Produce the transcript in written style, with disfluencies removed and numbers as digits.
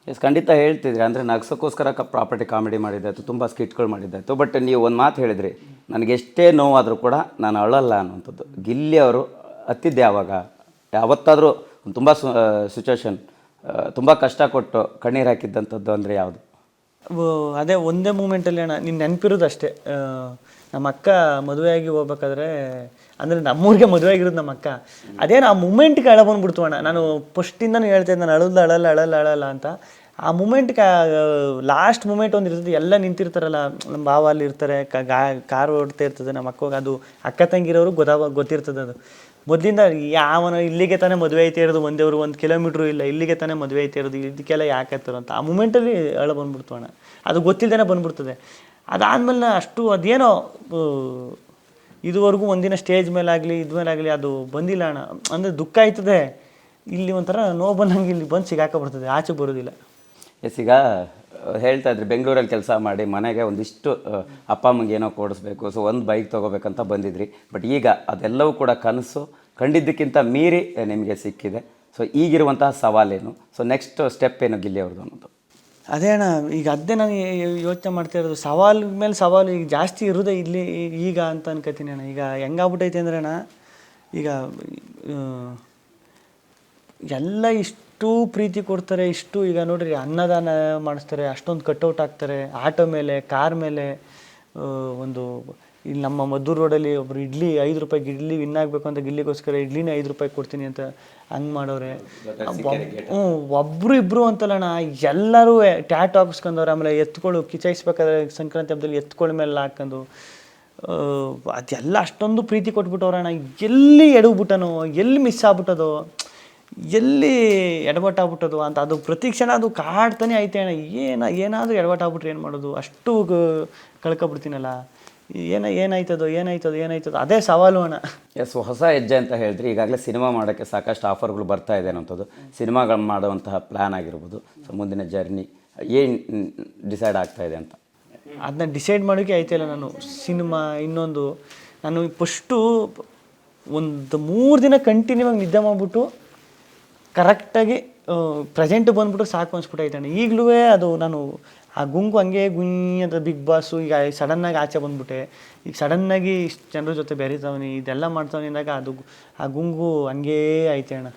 S, ಖಂಡಿತ ಹೇಳ್ತಿದ್ರಿ. ಅಂದರೆ ನಗ್ಸೋಕ್ಕೋಸ್ಕರ property comedy ಮಾಡಿದ್ದಾಯಿತು, ತುಂಬ ಸ್ಕಿಟ್ಗಳು ಮಾಡಿದ್ದಾಯಿತು. ಬಟ್ ನೀವು ಒಂದು ಮಾತು ಹೇಳಿದ್ರಿ, ನನಗೆಷ್ಟೇ ನೋವಾದರೂ ಕೂಡ ನಾನು ಅಳಲ್ಲ ಅನ್ನುವಂಥದ್ದು. ಗಿಲ್ಲಿ ಅವರು ಹತ್ತಿದ್ದೆ ಯಾವಾಗ, ಯಾವತ್ತಾದರೂ ತುಂಬ ಸಿಚುವೇಶನ್ ತುಂಬ ಕಷ್ಟ ಕೊಟ್ಟು ಕಣ್ಣೀರು ಹಾಕಿದ್ದಂಥದ್ದು ಅಂದರೆ ಯಾವುದು? ಅದೇ ಒಂದೇ ಮೂಮೆಂಟಲ್ಲಿ ಅಣ್ಣ, ನೀನು ನೆನಪಿರೋದು ಅಷ್ಟೇ. ನಮ್ಮ ಅಕ್ಕ ಮದುವೆಯಾಗಿ ಹೋಗ್ಬೇಕಾದ್ರೆ, ಅಂದರೆ ನಮ್ಮೂರಿಗೆ ಮದುವೆ ಆಗಿರೋದು ನಮ್ಮ ಅಕ್ಕ. ಅದೇನು ಆ ಮೂಮೆಂಟ್ಗೆ ಅಳ ಬಂದ್ಬಿಡ್ತು ಅಣ್ಣ. ನಾನು ಫಸ್ಟಿಂದನೂ ಹೇಳ್ತಾಯಿದ್ದೆ ನಾನು ಅಳಲ್ಲ ಅಂತ. ಆ ಮೂಮೆಂಟ್ಗೆ ಲಾಸ್ಟ್ ಮೂಮೆಂಟ್ ಒಂದು ಇರ್ತದೆ, ಎಲ್ಲ ನಿಂತಿರ್ತಾರಲ್ಲ, ನಮ್ಮ ಭಾವ ಅಲ್ಲಿ ಇರ್ತಾರೆ, ಕಾರ್ ಓಡ್ತಾ ಇರ್ತದೆ, ನಮ್ಮ ಅಕ್ಕೋಗಿ ಅದು ಅಕ್ಕ ತಂಗಿರೋರು ಗೊತ್ತಿರ್ತದೆ. ಅದು ಮೊದಲಿಂದ ಯಾವನ ಇಲ್ಲಿಗೆ ತಾನೇ ಮದುವೆ ಐತೆ ಇರೋದು, ಒಂದೇವ್ರು 1 ಕಿಲೋಮೀಟ್ರು ಇಲ್ಲ, ಇಲ್ಲಿಗೆ ತಾನೇ ಮದುವೆ ಐತೆ ಇರೋದು, ಇದಕ್ಕೆಲ್ಲ ಯಾಕೆ ಆಗ್ತಾರೋ ಅಂತ ಆ ಮೂಮೆಂಟಲ್ಲಿ ಅಳ ಬಂದ್ಬಿಡ್ತು ಅಣ್ಣ. ಅದು ಗೊತ್ತಿಲ್ಲದೇ ಬಂದ್ಬಿಡ್ತದೆ. ಅದಾದಮೇಲೆ ಅಷ್ಟು ಅದೇನೋ ಇದುವರೆಗೂ ಒಂದಿನ ಸ್ಟೇಜ್ ಮೇಲಾಗಲಿ ಇದ್ಮೇಲಾಗಲಿ ಅದು ಬಂದಿಲ್ಲ ಅಣ್ಣ. ಅಂದರೆ ದುಃಖ ಆಯ್ತದೆ, ಇಲ್ಲಿ ಒಂಥರ ನೋವು ಬಂದಂಗೆ ಇಲ್ಲಿ ಬಂದು ಸಿಗಾಕಬರ್ತದೆ, ಆಚೆ ಬರೋದಿಲ್ಲ. ಎಸ್, ಈಗ ಹೇಳ್ತಾ ಇದ್ರಿ ಬೆಂಗಳೂರಲ್ಲಿ ಕೆಲಸ ಮಾಡಿ ಮನೆಗೆ ಒಂದಿಷ್ಟು ಅಪ್ಪ ಅಮ್ಮಗೆ ಏನೋ ಕೊಡಿಸ್ಬೇಕು, ಸೊ ಒಂದು ಬೈಕ್ ತೊಗೋಬೇಕಂತ ಬಂದಿದ್ರಿ. ಬಟ್ ಈಗ ಅದೆಲ್ಲವೂ ಕೂಡ ಕನಸು ಕಂಡಿದ್ದಕ್ಕಿಂತ ಮೀರಿ ನಿಮಗೆ ಸಿಕ್ಕಿದೆ. ಸೊ ಈಗಿರುವಂತಹ ಸವಾಲೇನು, ಸೊ ನೆಕ್ಸ್ಟ್ ಸ್ಟೆಪ್ ಏನು ಗಿಲ್ಲಿ ಅವ್ರದ್ದು ಅನ್ನೋದು? ಅದೇ ಅಣ್ಣ, ಈಗ ಅದೇ ನಾನು ಯೋಚನೆ ಮಾಡ್ತಾ ಇರೋದು, ಸವಾಲು ಮೇಲೆ ಸವಾಲು ಈಗ ಜಾಸ್ತಿ ಇರೋದೇ ಇಲ್ಲಿ ಈಗ ಅಂತ ಅನ್ಕೋತೀನಿ ಅಣ್ಣ. ಈಗ ಹೆಂಗಾಗ್ಬಿಟ್ಟೈತೆ ಅಂದರೆ ಅಣ್ಣ, ಈಗ ಎಲ್ಲ ಇಷ್ಟು ಪ್ರೀತಿ ಕೊಡ್ತಾರೆ, ಇಷ್ಟು ಈಗ ನೋಡ್ರಿ ಅನ್ನದಾನ ಮಾಡಿಸ್ತಾರೆ, ಅಷ್ಟೊಂದು ಕಟ್ಔಟ್ ಹಾಕ್ತಾರೆ, ಆಟೋ ಮೇಲೆ, ಕಾರ್ ಮೇಲೆ. ಒಂದು ಇಲ್ಲಿ ನಮ್ಮ ಮದ್ದೂರು ರೋಡಲ್ಲಿ ಒಬ್ರು ಇಡ್ಲಿ 5 ರೂಪಾಯಿಗೆ ಇಡ್ಲಿ ವಿನ್ ಆಗಬೇಕು ಅಂತ ಗಿಲ್ಲಿಗೋಸ್ಕರ ಇಡ್ಲಿನೇ 5 ರೂಪಾಯಿಗೆ ಕೊಡ್ತೀನಿ ಅಂತ ಹಂಗೆ ಮಾಡೋರೆ. ಒಬ್ಬರು ಇಬ್ಬರು ಅಂತಲ್ಲಣ್ಣ, ಎಲ್ಲರೂ ಟ್ಯಾಟು ಹಾಕಿಸ್ಕೊಂಡವ್ರೆ. ಆಮೇಲೆ ಎತ್ಕೊಳ್ಳು ಕಿಚಾಯಿಸ್ಬೇಕಾದ್ರೆ ಸಂಕ್ರಾಂತಿ ಹಬ್ಬದಲ್ಲಿ ಎತ್ಕೊಳ್ಳ ಮೇಲೆ ಹಾಕೊಂಡು ಅದೆಲ್ಲ ಅಷ್ಟೊಂದು ಪ್ರೀತಿ ಕೊಟ್ಬಿಟ್ಟವ್ರಣ್ಣ. ಎಲ್ಲಿ ಎಡಗ್ಬಿಟ್ಟನೋ, ಎಲ್ಲಿ ಮಿಸ್ ಆಗ್ಬಿಟ್ಟದೋ, ಎಲ್ಲಿ ಎಡವಟ್ಟಾಗ್ಬಿಟ್ಟದು ಅಂತ ಅದು ಪ್ರತಿ ಕ್ಷಣ ಅದು ಕಾಡ್ತಾನೆ ಐತೆ ಅಣ್ಣ. ಏನಾದರೂ ಎಡವಟ್ಟಾಗ್ಬಿಟ್ರೆ ಏನು ಮಾಡೋದು, ಅಷ್ಟು ಕಳ್ಕೊಬಿಡ್ತೀನಲ್ಲ, ಏನಾಯ್ತದೋ ಅದೇ ಸವಾಲು ಅಣ್ಣ. ಎಸ್, ಹೊಸ ಹೆಜ್ಜೆ ಅಂತ ಹೇಳಿದ್ರಿ. ಈಗಾಗಲೇ ಸಿನಿಮಾ ಮಾಡೋಕ್ಕೆ ಸಾಕಷ್ಟು ಆಫರ್ಗಳು ಬರ್ತಾ ಇದೆ ಅನ್ನೋಂಥದ್ದು, ಸಿನಿಮಾಗಳು ಮಾಡುವಂತಹ ಪ್ಲ್ಯಾನ್ ಆಗಿರ್ಬೋದು. ಸೊ ಮುಂದಿನ ಜರ್ನಿ ಏನು ಡಿಸೈಡ್ ಆಗ್ತಾ ಇದೆ ಅಂತ? ಅದನ್ನ ಡಿಸೈಡ್ ಮಾಡೋಕ್ಕೆ ಆಯ್ತಿಲ್ಲ ನಾನು. ಸಿನಿಮಾ ಇನ್ನೊಂದು ನಾನು ಫಸ್ಟು ಒಂದು 3 ದಿನ ಕಂಟಿನ್ಯೂ ಆಗಿ ನಿದ್ದೆ ಮಾಡಿಬಿಟ್ಟು ಕರೆಕ್ಟಾಗಿ ಪ್ರೆಸೆಂಟ್ ಬಂದ್ಬಿಟ್ಟು ಸಾಕು ಅನ್ಸ್ಬಿಟ್ಟೈತಾನೆ. ಈಗಲೂ ಅದು ನಾನು ಆ ಗುಂಗು ಹಂಗೆ ಅಂತ ಬಿಗ್ ಬಾಸು ಈಗ ಸಡನ್ನಾಗಿ ಆಚೆ ಬಂದ್ಬಿಟ್ಟೆ. ಈಗ ಸಡನ್ನಾಗಿ ಇಷ್ಟು ಜನರ ಜೊತೆ ಬೆರೀತಾವನಿ, ಇದೆಲ್ಲ ಮಾಡ್ತಾವನಿ ಅಂದಾಗ ಅದು ಆ ಗುಂಗು ಹಂಗೇ ಐತೆ ಅಣ್ಣ.